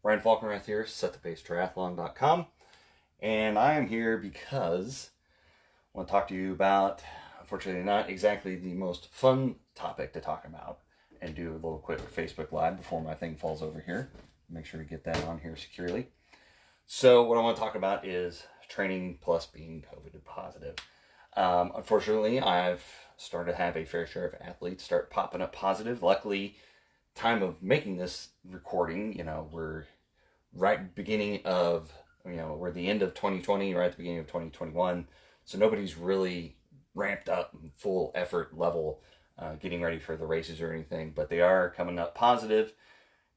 Ryan Falkenrath here, setthepacetriathlon.com, and I am here because I want to talk to you about, unfortunately, not exactly the most fun topic to talk about, and do a little quick Facebook Live before my thing falls over here. Make sure to get that on here securely. So what I want to talk about is training plus being COVID positive. Unfortunately, I've started to have a fair share of athletes start popping up positive. Luckily, time of making this recording, we're right beginning of, we're the end of 2020, right at the beginning of 2021. So nobody's really ramped up in full effort level, getting ready for the races or anything, but they are coming up positive.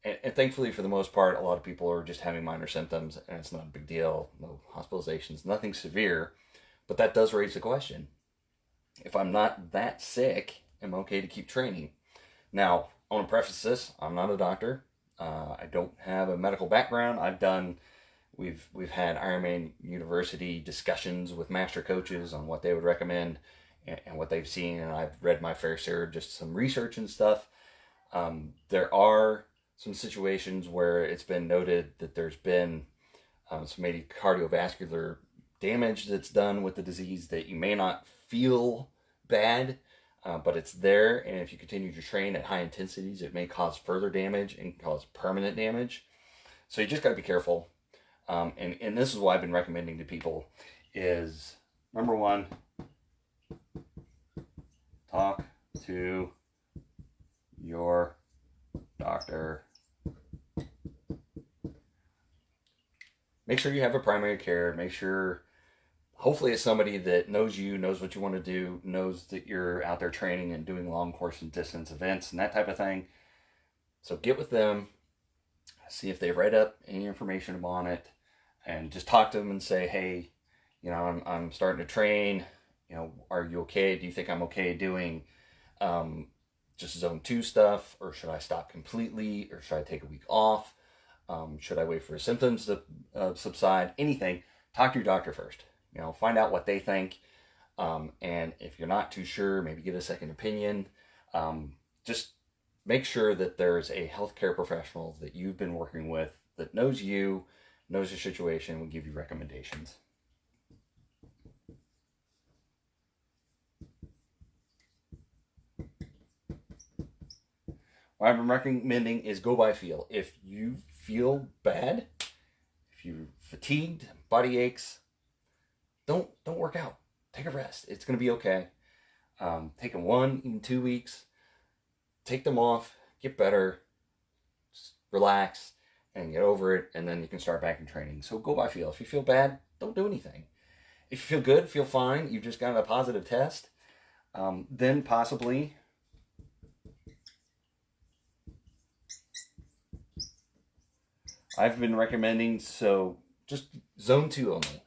And thankfully, for the most part, a lot of people are just having minor symptoms, and it's not a big deal. No hospitalizations, nothing severe. But that does raise the question. If I'm not that sick, am I okay to keep training? Now, I want to preface this. I'm not a doctor. I don't have a medical background. We've had Ironman University discussions with master coaches on what they would recommend and what they've seen, and I've read my fair share of just some research and stuff. There are some situations where it's been noted that there's been some maybe cardiovascular damage that's done with the disease that you may not feel bad, but it's there, and if you continue to train at high intensities, it may cause further damage and cause permanent damage. So you just got to be careful. And this is what I've been recommending to people is, number one, talk to your doctor. Make sure you have a primary care. Make sure, hopefully it's somebody that knows you, knows what you want to do, knows that you're out there training and doing long course and distance events and that type of thing. So get with them, see if they've read up any information on it, and just talk to them and say, hey, I'm starting to train. Are you okay? Do you think I'm okay doing just zone 2 stuff, or should I stop completely, or should I take a week off? Should I wait for symptoms to subside? Anything. Talk to your doctor first. Find out what they think. And if you're not too sure, maybe get a second opinion. Just make sure that there's a healthcare professional that you've been working with that knows you, knows your situation, will give you recommendations. What I've been recommending is go by feel. If you feel bad, if you're fatigued, body aches, don't work out. Take a rest. It's going to be okay. Take them 1, even 2 weeks. Take them off. Get better. Just relax and get over it, and then you can start back in training. So go by feel. If you feel bad, don't do anything. If you feel good, feel fine, you just got a positive test, then possibly I've been recommending, so just zone 2 only.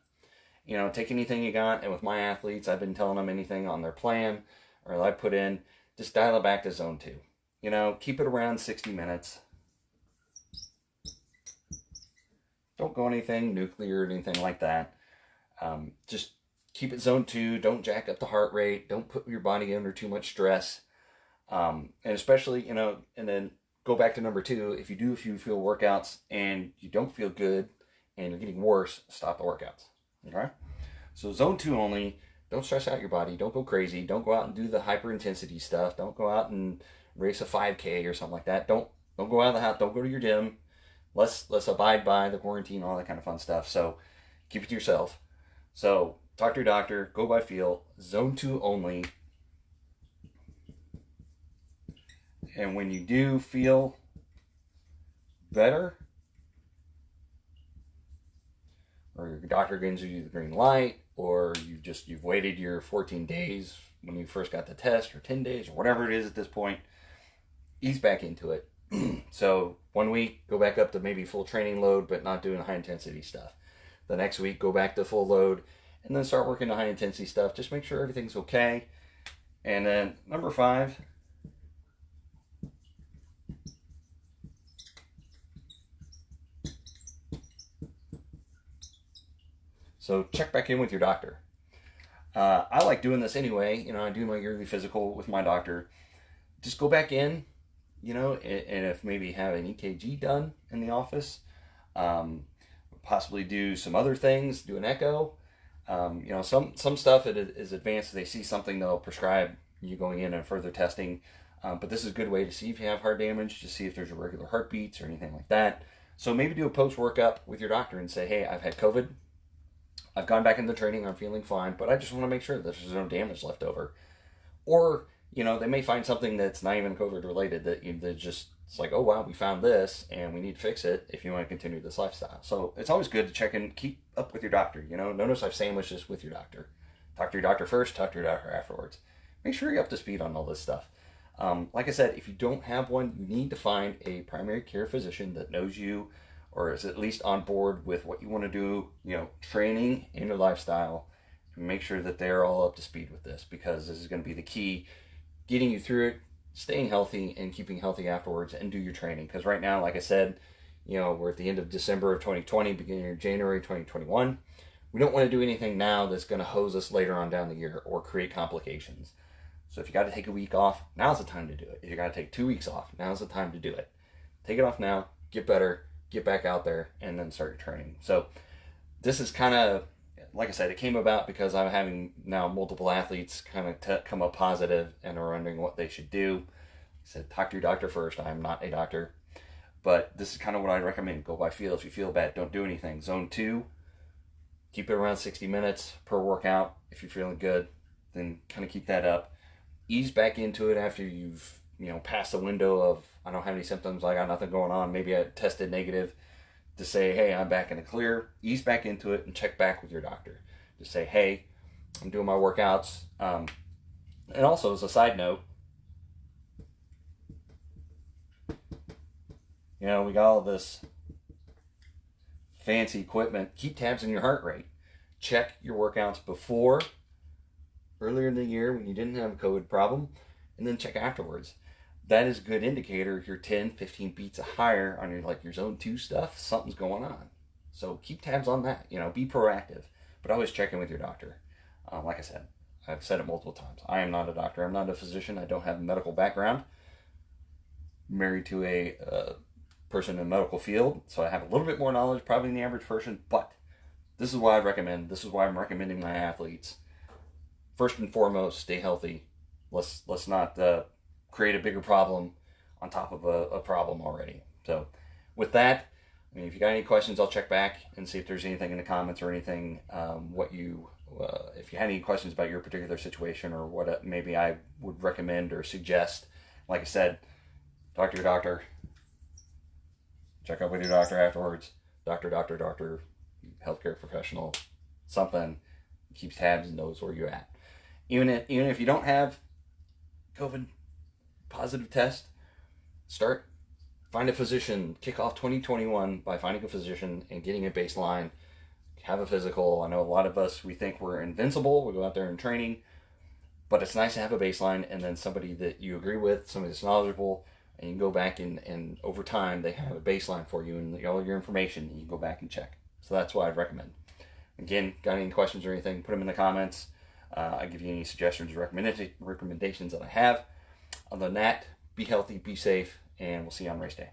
Take anything you got, and with my athletes, I've been telling them anything on their plan or I put in, just dial it back to zone 2. Keep it around 60 minutes. Don't go anything nuclear or anything like that. Just keep it zone 2. Don't jack up the heart rate. Don't put your body under too much stress. And especially, and then go back to number 2. If you feel workouts and you don't feel good and you're getting worse, stop the workouts. Okay? So zone 2 only. Don't stress out your body. Don't go crazy. Don't go out and do the hyper intensity stuff. Don't go out and race a 5K or something like that. Don't go out of the house. Don't go to your gym. Let's abide by the quarantine, all that kind of fun stuff. So keep it to yourself. So talk to your doctor. Go by feel. Zone 2 only. And when you do feel better, or your doctor gives you the green light, or you've waited your 14 days when you first got the test, or 10 days, or whatever it is at this point, ease back into it. So 1 week, go back up to maybe full training load, but not doing high intensity stuff. The next week, go back to full load, and then start working the high intensity stuff. Just make sure everything's okay. And then number 5, so check back in with your doctor. I like doing this anyway. I do my yearly physical with my doctor. Just go back in, and if maybe have an EKG done in the office, Possibly do some other things, do an echo. Some stuff it is advanced. They see something, they'll prescribe you going in and further testing. But this is a good way to see if you have heart damage, to see if there's irregular heartbeats or anything like that. So maybe do a post workup with your doctor and say, hey, I've had COVID. I've gone back into training. I'm feeling fine, but I just want to make sure that there's no damage left over. Or, they may find something that's not even COVID related that it's like, oh, wow, we found this and we need to fix it if you want to continue this lifestyle. So it's always good to check in, keep up with your doctor. Notice I've sandwiched this with your doctor. Talk to your doctor first, talk to your doctor afterwards. Make sure you're up to speed on all this stuff. Like I said, if you don't have one, you need to find a primary care physician that knows you or is at least on board with what you want to do, training and your lifestyle. Make sure that they're all up to speed with this, because this is going to be the key, getting you through it, staying healthy and keeping healthy afterwards, and do your training. Because right now, like I said, we're at the end of December of 2020, beginning of January 2021. We don't want to do anything now that's going to hose us later on down the year or create complications. So if you got to take a week off, now's the time to do it. If you got to take 2 weeks off, now's the time to do it. Take it off now, get better, get back out there, and then start your training. So this is kind of, like I said, it came about because I'm having now multiple athletes kind of come up positive and are wondering what they should do. I said, talk to your doctor first. I'm not a doctor, but this is kind of what I recommend. Go by feel. If you feel bad, don't do anything. Zone 2, keep it around 60 minutes per workout. If you're feeling good, then kind of keep that up. Ease back into it after you've, passed the window of, I don't have any symptoms, I got nothing going on. Maybe I tested negative. To say, hey, I'm back in the clear. Ease back into it and check back with your doctor. Just say, hey, I'm doing my workouts. And also, as a side note, we got all this fancy equipment. Keep tabs on your heart rate. Check your workouts before, earlier in the year when you didn't have a COVID problem, and then check afterwards. That is a good indicator. If you're 10, 15 beats higher on your zone 2 stuff, something's going on. So keep tabs on that. Be proactive, but always check in with your doctor. Like I said, I've said it multiple times. I am not a doctor. I'm not a physician. I don't have a medical background. I'm married to a person in the medical field, so I have a little bit more knowledge probably than the average person, but this is why I recommend. This is why I'm recommending my athletes. First and foremost, stay healthy. Let's not create a bigger problem on top of a problem already. So with that, if you got any questions, I'll check back and see if there's anything in the comments or anything, if you had any questions about your particular situation or what maybe I would recommend or suggest. Like I said, talk to your doctor, check up with your doctor afterwards, doctor, healthcare professional, something, keeps tabs and knows where you're at. Even if you don't have COVID positive test, find a physician. Kick off 2021 by finding a physician and getting a baseline. Have a physical. I know a lot of us, we think we're invincible. We go out there in training, but it's nice to have a baseline and then somebody that you agree with, somebody that's knowledgeable, and you can go back and over time they have a baseline for you and all your information, and you can go back and check. So that's what I'd recommend. Again, got any questions or anything, put them in the comments. I give you any suggestions or recommendations that I have. Other than that, be healthy, be safe, and we'll see you on race day.